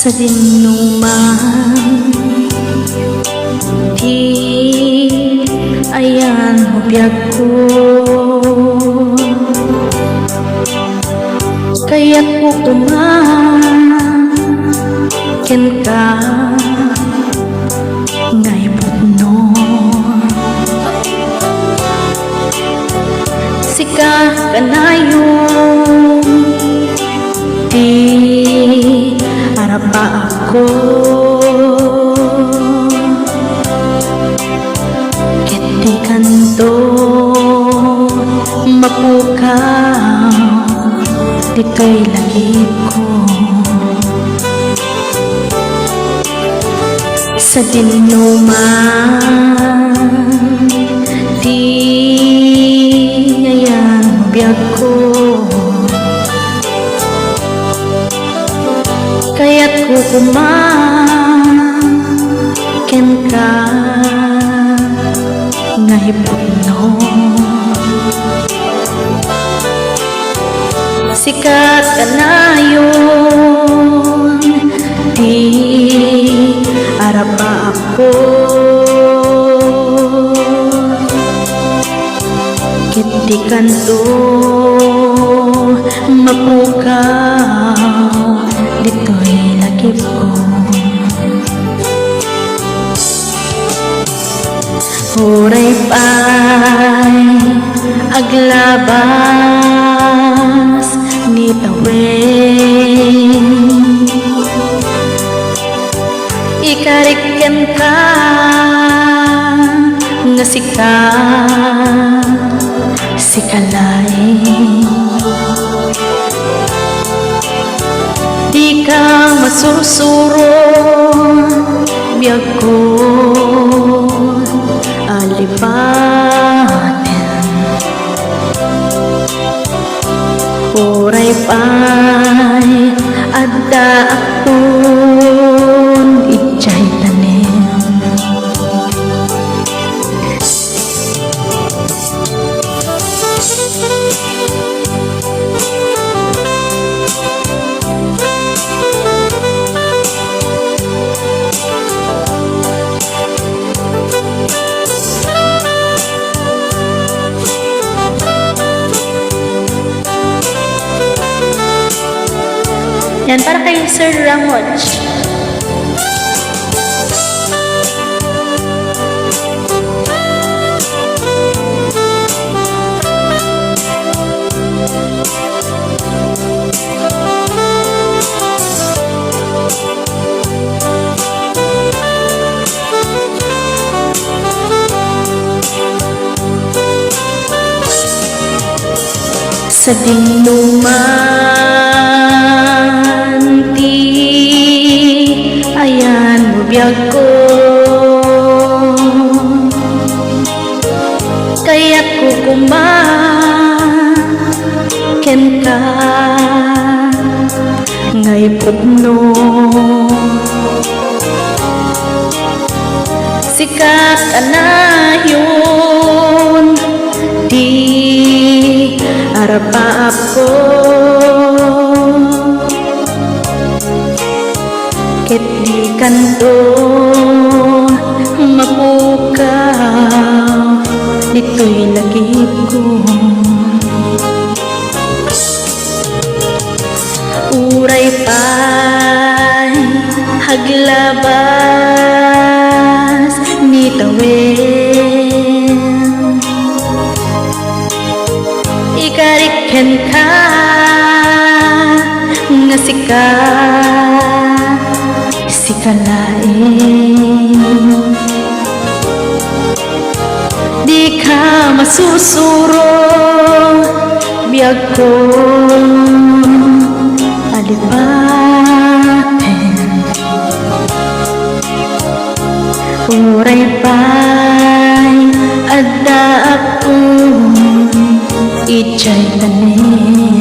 sa dinuman di ayan mo biyag ko, kaya't ko kumakin ka ngay putno sika kanayong di arapa ako kiti kanto mapukaw dito'y lagip ko sa dinuman di ayan mo biyag ko, kaya't ko kumakin ka ngay putno sikat ka na yun di arapa ako kiti kanto mapukaw dito'y lagip ko. Huray pa'y aglabas ni tawin ikariken ka nga sikalain di ka masusuro biyag ko alipatin oray pa'y adda akton ijay tanim yan para kay Sir Ramoj. Sa dinuman di ayan mo biyag ko, kaya't ko kumakin ka ngay putno sikat ka na yun di arapa ako ket di kanto mapukaw dito'y lagip ko. Uray pa'y haglabas ni tawin ikariken ka nga sikalain di ka masusuro biyag ko alipatin uray pa'y adda akong ijay tanim